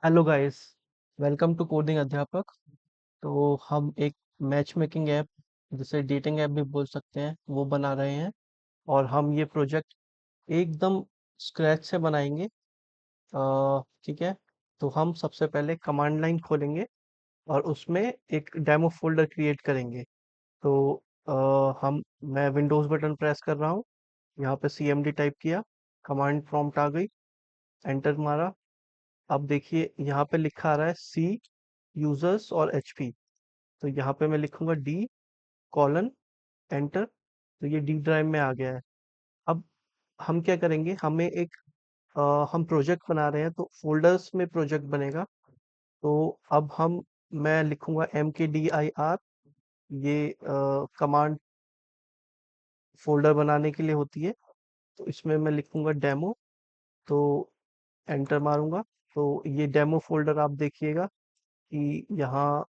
Hello guys. Welcome to coding Adhyapak. तो हम एक मैच मेकिंग ऐप, जिसे डेटिंग ऐप भी बोल सकते हैं, वो बना रहे हैं। और हम ये प्रोजेक्ट एकदम स्क्रैच से बनाएंगे। ठीक है। तो हम सबसे पहले कमांड लाइन खोलेंगे और उसमें एक डेमो फोल्डर क्रिएट करेंगे। तो हम मैं विंडोज बटन प्रेस कर रहा हूँ। यहाँ पे cmd टाइप किया, कमांड प्रॉम्प्ट आ गई, एंटर मारा। अब देखिए यहाँ पे लिखा आ रहा है सी यूजर्स और एचपी। तो यहाँ पे मैं लिखूंगा डी कॉलन एंटर। तो ये डी ड्राइव में आ गया है। अब हम क्या करेंगे, हम प्रोजेक्ट बना रहे हैं तो फोल्डर्स में प्रोजेक्ट बनेगा। तो अब हम मैं लिखूंगा mkdir। ये कमांड फोल्डर बनाने के लिए होती है। तो इसमें मैं लिखूंगा डेमो। तो एंटर मारूंगा। तो ये डेमो फोल्डर आप देखिएगा कि यहाँ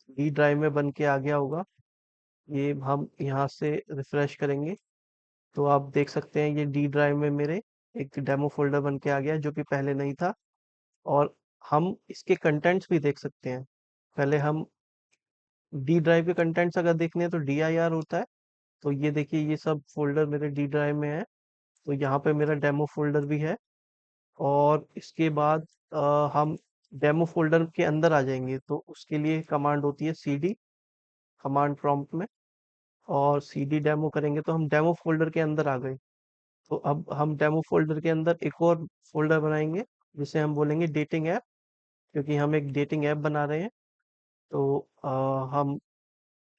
डी ड्राइव में बन के आ गया होगा। ये हम यहाँ से रिफ्रेश करेंगे तो आप देख सकते हैं ये डी ड्राइव में मेरे एक डेमो फोल्डर बन के आ गया है, जो कि पहले नहीं था। और हम इसके कंटेंट्स भी देख सकते हैं। पहले हम डी ड्राइव के कंटेंट्स अगर देखने हैं तो dir होता है। तो ये देखिए, ये सब फोल्डर मेरे डी ड्राइव में है। तो यहाँ पे मेरा डेमो फोल्डर भी है। और इसके बाद हम डेमो फोल्डर के अंदर आ जाएंगे तो उसके लिए कमांड होती है cd, कमांड प्रॉम्प्ट में। और cd डेमो करेंगे तो हम डेमो फोल्डर के अंदर आ गए। तो अब हम डेमो फोल्डर के अंदर एक और फोल्डर बनाएंगे, जिसे हम बोलेंगे डेटिंग ऐप, क्योंकि हम एक डेटिंग ऐप बना रहे हैं। तो हम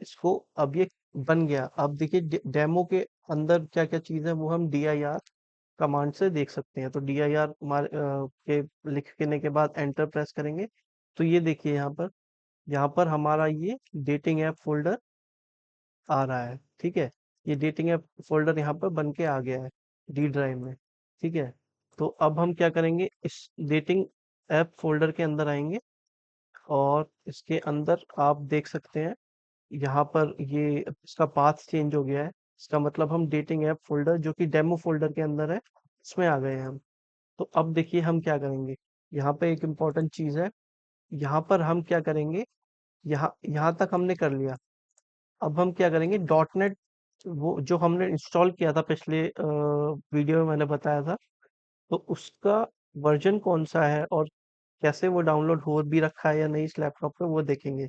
इसको, अब ये बन गया। अब देखिए डेमो के अंदर क्या क्या चीज़ है वो हम dir कमांड से देख सकते हैं। तो dir के लिखने के बाद एंटर प्रेस करेंगे। तो ये देखिए यहाँ पर हमारा ये डेटिंग ऐप फोल्डर आ रहा है। ठीक है। ये डेटिंग ऐप फोल्डर यहाँ पर बन के आ गया है डी ड्राइव में। ठीक है। तो अब हम क्या करेंगे, इस डेटिंग ऐप फोल्डर के अंदर आएंगे और इसके अंदर आप देख सकते हैं यहाँ पर ये इसका पाथ चेंज हो गया है। इसका मतलब हम डेटिंग ऐप फोल्डर, जो कि डेमो फोल्डर के अंदर है, इसमें आ गए हैं हम। तो अब देखिए हम क्या करेंगे। यहाँ पे एक इम्पोर्टेंट चीज है। यहाँ पर हम क्या करेंगे, यहाँ यहाँ तक हमने कर लिया। अब हम क्या करेंगे, डॉट नेट, वो जो हमने इंस्टॉल किया था पिछले वीडियो में मैंने बताया था, तो उसका वर्जन कौन सा है और कैसे वो डाउनलोड हो भी रखा है या नहीं इस लैपटॉप पे, वो देखेंगे।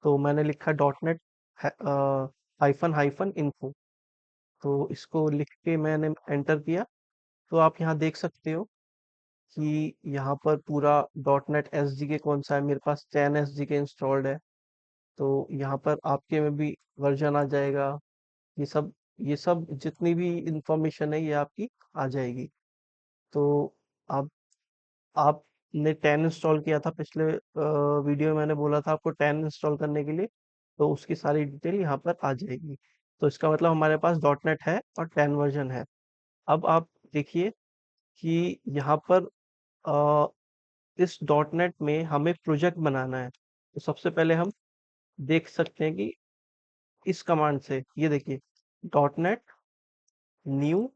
तो मैंने लिखा dot net hyphen hyphen info. तो इसको लिख के मैंने एंटर किया। तो आप यहाँ देख सकते हो कि यहाँ पर पूरा डॉट नेट एस जी के कौन सा है। मेरे पास 10 एस जी के इंस्टॉल्ड है। तो यहाँ पर आपके में भी वर्जन आ जाएगा। ये सब ये सब जितनी भी इंफॉर्मेशन है ये आपकी आ जाएगी। तो आप आपने 10 इंस्टॉल किया था पिछले वीडियो में, मैंने बोला था आपको 10 इंस्टॉल करने के लिए। तो उसकी सारी डिटेल यहाँ पर आ जाएगी। तो इसका मतलब हमारे पास डॉट नेट है और 10 वर्जन है। अब आप देखिए कि यहाँ पर अ, इस डॉट नेट में हमें प्रोजेक्ट बनाना है। तो सबसे पहले हम देख सकते हैं कि इस कमांड से, ये देखिए, डॉट नेट न्यू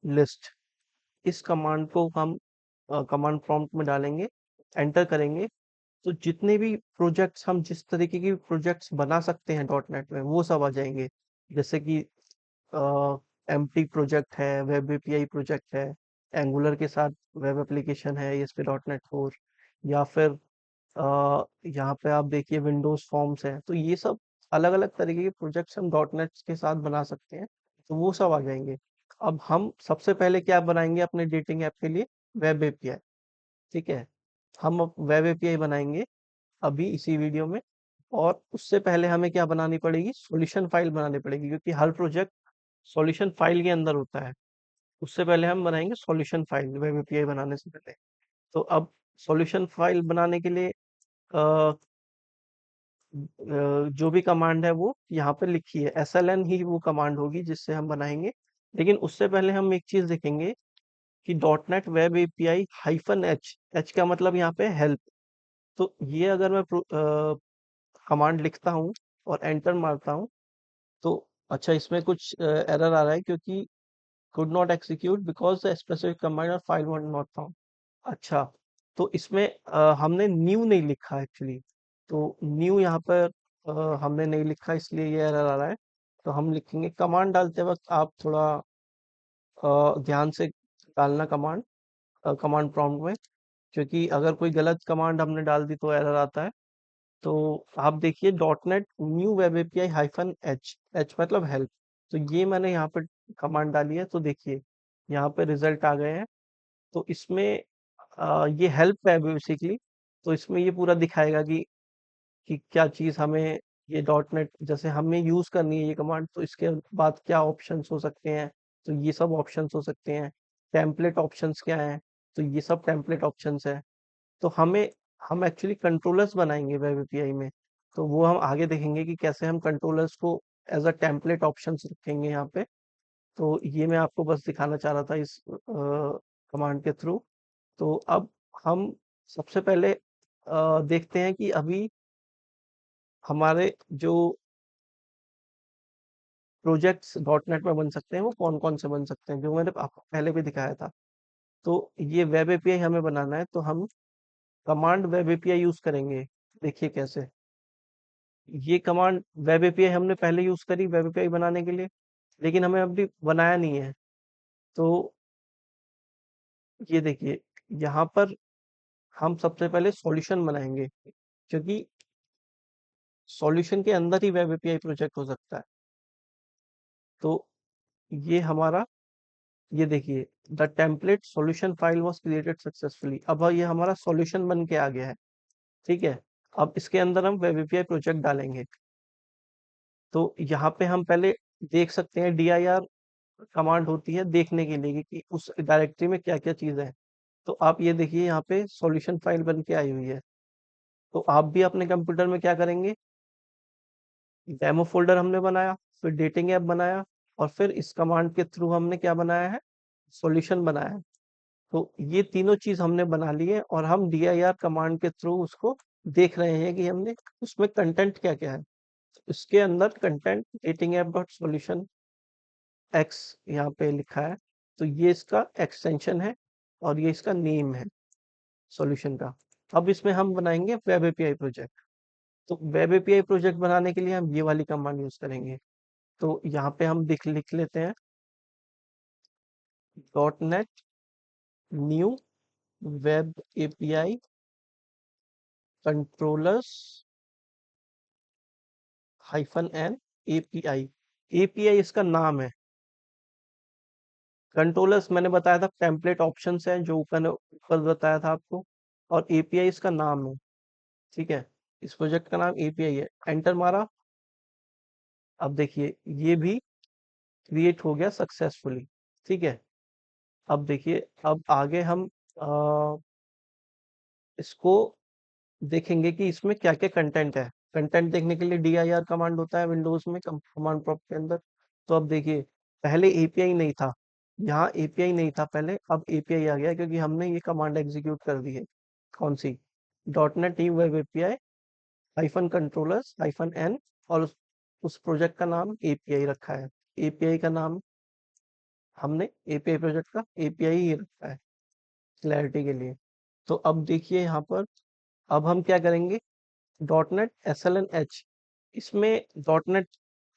लिस्ट, इस कमांड को हम कमांड प्रॉम्प्ट में डालेंगे, एंटर करेंगे। तो जितने भी प्रोजेक्ट्स, हम जिस तरीके की प्रोजेक्ट्स बना सकते हैं डॉट नेट में, वो सब आ जाएंगे। जैसे कि एम्प्टी प्रोजेक्ट है, वेब एपीआई प्रोजेक्ट है, एंगुलर के साथ वेब एप्लीकेशन है इस पे डॉट नेट फोर, या फिर यहाँ पे आप देखिए विंडोज फॉर्म्स है। तो ये सब अलग अलग तरीके के प्रोजेक्ट्स हम डॉट नेट के साथ बना सकते हैं। तो वो सब आ जाएंगे। अब हम सबसे पहले क्या बनाएंगे अपने डेटिंग ऐप के लिए, वेब एपीआई। ठीक है। हम अब वेब एपीआई बनाएंगे अभी इसी वीडियो में। और उससे पहले हमें क्या बनानी पड़ेगी, सॉल्यूशन फाइल बनानी पड़ेगी, क्योंकि हर प्रोजेक्ट सॉल्यूशन फाइल के अंदर होता है। उससे पहले हम बनाएंगे सॉल्यूशन फाइल वेब एपीआई बनाने से पहले। तो अब सॉल्यूशन फाइल बनाने के लिए जो भी कमांड है वो यहाँ पे लिखी है, SLN ही वो कमांड होगी जिससे हम बनाएंगे। लेकिन उससे पहले हम एक चीज देखेंगे कि dot net web API hyphen H, H का मतलब यहाँ पे हेल्प। तो ये अगर मैं कमांड लिखता हूँ और एंटर मारता हूँ, तो अच्छा, इसमें कुछ एरर आ रहा है, क्योंकि could not execute because the specific command or file was not found। अच्छा, तो इसमें हमने न्यू नहीं लिखा एक्चुअली। तो न्यू यहाँ पर हमने नहीं लिखा, इसलिए ये एरर आ रहा है। तो हम लिखेंगे, कमांड डालते वक्त आप थोड़ा ध्यान से डालना कमांड, कमांड प्रॉम्प्ट में, क्योंकि अगर कोई गलत कमांड हमने डाल दी तो एरर आता है। तो आप देखिए dot net new web API hyphen H, H मतलब हेल्प। तो ये मैंने यहाँ पे कमांड डाली है, तो देखिए यहाँ पे रिजल्ट आ गए हैं। तो इसमें ये हेल्प है बेसिकली। तो इसमें ये पूरा दिखाएगा कि क्या चीज़ हमें, ये डॉट नेट जैसे हमें यूज़ करनी है ये कमांड, तो इसके बाद क्या ऑप्शंस हो सकते हैं। तो ये सब ऑप्शंस हो सकते हैं। टेम्पलेट ऑप्शंस क्या हैं, तो ये सब टेम्पलेट ऑप्शंस है। तो हम एक्चुअली कंट्रोलर्स बनाएंगे वेब एपीआई में। तो वो हम आगे देखेंगे कि कैसे हम कंट्रोलर्स को एज अ टेम्पलेट ऑप्शंस रखेंगे यहाँ पे। तो ये मैं आपको बस दिखाना चाह रहा था इस कमांड के थ्रू। तो अब हम सबसे पहले देखते हैं कि अभी हमारे जो प्रोजेक्ट्स डॉट नेट में बन सकते हैं वो कौन कौन से बन सकते हैं, जो मैंने आपको पहले भी दिखाया था। तो ये वेब एपीआई हमें बनाना है, तो हम कमांड वेब एपीआई यूज करेंगे। देखिए कैसे। ये कमांड वेब एपीआई हमने पहले यूज करी वेब एपीआई बनाने के लिए, लेकिन हमें अभी बनाया नहीं है। तो ये देखिए, यहाँ पर हम सबसे पहले सॉल्यूशन बनाएंगे, क्योंकि सॉल्यूशन के अंदर ही वेब एपीआई प्रोजेक्ट हो सकता है। तो ये हमारा, ये देखिए, the template solution file was created successfully. अब ये हमारा सॉल्यूशन बन के आ गया है। ठीक है। अब इसके अंदर हम वेब एपीआई प्रोजेक्ट डालेंगे। तो यहाँ पे हम पहले देख सकते हैं, dir कमांड होती है देखने के लिए कि उस डायरेक्टरी में क्या क्या चीजें हैं। तो आप ये देखिए यहाँ पे सॉल्यूशन फाइल बन के आई हुई है। तो आप भी अपने कंप्यूटर में क्या करेंगे, डेमो फोल्डर हमने बनाया, फिर डेटिंग ऐप बनाया, और फिर इस कमांड के थ्रू हमने क्या बनाया है, सॉल्यूशन बनाया है। तो ये तीनों चीज हमने बना ली है, और हम dir कमांड के थ्रू उसको देख रहे हैं कि हमने उसमें कंटेंट क्या क्या है। इसके अंदर content dating app dot solution x यहाँ पे लिखा है। तो ये इसका एक्सटेंशन है, और ये इसका नेम है सॉल्यूशन का। अब इसमें हम बनाएंगे वेब एपीआई प्रोजेक्ट। तो वेब एपीआई प्रोजेक्ट बनाने के लिए हम ये वाली कमांड यूज करेंगे। तो यहाँ पे हम लिख लेते हैं, dot net new web API controllers hyphen N API. API इसका नाम है। कंट्रोलर्स मैंने बताया था टेम्पलेट ऑप्शंस है, जो ऊपर ऊपर बताया था आपको। और एपीआई इसका नाम है। ठीक है। इस प्रोजेक्ट का नाम एपीआई है। एंटर मारा। अब देखिए ये भी क्रिएट हो गया सक्सेसफुली। ठीक है। अब देखिए, अब आगे हम अ, इसको देखेंगे कि इसमें क्या क्या कंटेंट है। कंटेंट देखने के लिए dir कमांड होता है विंडोज में कमांड प्रॉम्प्ट के अंदर। तो अब देखिए, पहले एपीआई नहीं था, यहाँ एपीआई नहीं था पहले, अब एपीआई आ गया क्योंकि हमने ये कमांड एग्जीक्यूट कर दी है। कौन सी, dot net new web API hyphen controllers hyphen N, और उस प्रोजेक्ट का नाम एपीआई रखा है। एपीआई का नाम हमने एपीआई प्रोजेक्ट का एपीआई ही रखा है क्लैरिटी के लिए। तो अब देखिए यहाँ पर, अब हम क्या करेंगे, dot net S L N H. इसमें डॉट नेट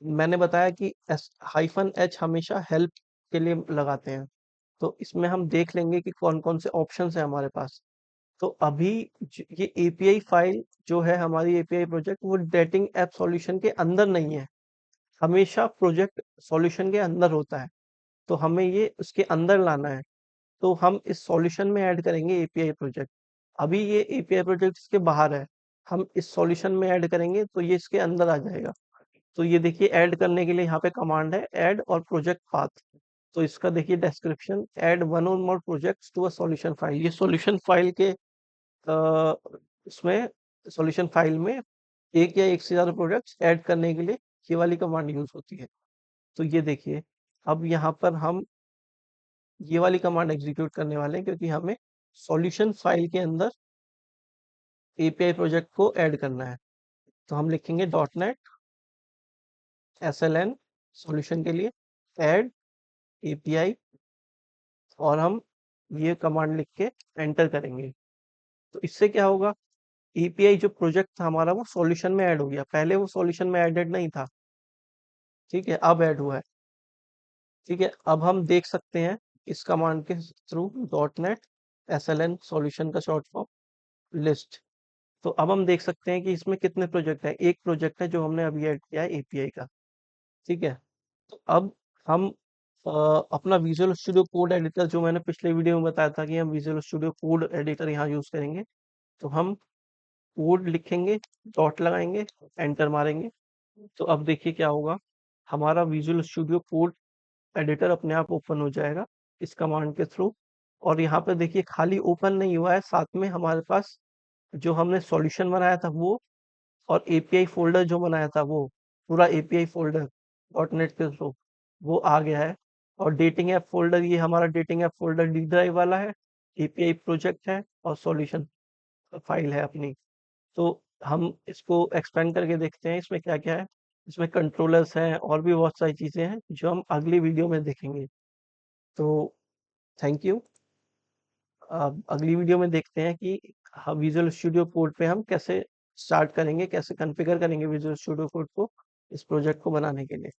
मैंने बताया कि एस हाइफन एच हमेशा हेल्प के लिए लगाते हैं। तो इसमें हम देख लेंगे कि कौन कौन से ऑप्शंस है हमारे पास। तो अभी ये एपीआई फाइल जो है हमारी एपीआई प्रोजेक्ट, वो डेटिंग ऐप सॉल्यूशन के अंदर नहीं है। हमेशा प्रोजेक्ट सॉल्यूशन के अंदर होता है। तो हमें ये उसके अंदर लाना है। तो हम इस सॉल्यूशन में ऐड करेंगे एपीआई प्रोजेक्ट। अभी ये एपीआई प्रोजेक्ट इसके बाहर है, हम इस सॉल्यूशन में ऐड करेंगे तो ये इसके अंदर आ जाएगा। तो ये देखिए, ऐड करने के लिए यहाँ पे कमांड है ऐड और प्रोजेक्ट पाथ। तो इसका देखिए description, add one or more projects to a solution file. ये सॉल्यूशन फाइल के उसमें, सॉल्यूशन फाइल में एक या एक से ज्यादा प्रोजेक्ट्स ऐड करने के लिए ये वाली कमांड यूज होती है। तो ये देखिए, अब यहाँ पर हम ये वाली कमांड एग्जीक्यूट करने वाले हैं, क्योंकि हमें सॉल्यूशन फाइल के अंदर एपीआई प्रोजेक्ट को ऐड करना है। तो हम लिखेंगे dot net S L N solution के लिए ऐड एपीआई, और हम ये कमांड लिख के एंटर करेंगे। तो इससे क्या होगा, एपीआई जो प्रोजेक्ट था हमारा वो सॉल्यूशन में ऐड हो गया, पहले वो सॉल्यूशन में एडेड नहीं था। ठीक है, अब ऐड हुआ है। ठीक है, अब हम देख सकते हैं इस कमांड के through, dot net SLN solution का शॉर्ट फॉर्म लिस्ट। तो अब हम देख सकते हैं कि इसमें कितने प्रोजेक्ट हैं। एक प्रोजेक्ट है जो हमने अभी ऐड किया है एपीआई का। ठीक है, तो अब हम अ, अपना विजुअल स्टूडियो कोड एडिटर, जो मैंने पिछले वीडियो में बताया था कि हम विजुअल स्टूडियो कोड एडिटर यहाँ यूज करेंगे। तो हम कोड लिखेंगे, डॉट लगाएंगे, एंटर मारेंगे। तो अब देखिए क्या होगा, हमारा विजुअल स्टूडियो कोड एडिटर अपने आप ओपन हो जाएगा इस कमांड के थ्रू। और यहाँ पे देखिए खाली ओपन नहीं हुआ है, साथ में हमारे पास जो हमने सॉल्यूशन बनाया था वो, और एपीआई फोल्डर जो बनाया था वो, पूरा एपीआई फोल्डर डॉट नेट के थ्रू वो आ गया है। और डेटिंग ऐप फोल्डर, ये हमारा dating app folder D drive वाला है, एपीआई प्रोजेक्ट है और सॉल्यूशन फाइल है अपनी। तो हम इसको एक्सपेंड करके देखते हैं इसमें क्या क्या है। इसमें कंट्रोलर्स हैं और भी बहुत सारी चीजें हैं जो हम अगली वीडियो में देखेंगे। तो थैंक यू। अब अगली वीडियो में देखते हैं कि हम विजुअल स्टूडियो कोड पे हम कैसे स्टार्ट करेंगे, कैसे कॉन्फ़िगर करेंगे विजुअल स्टूडियो कोड को इस प्रोजेक्ट को बनाने के लिए।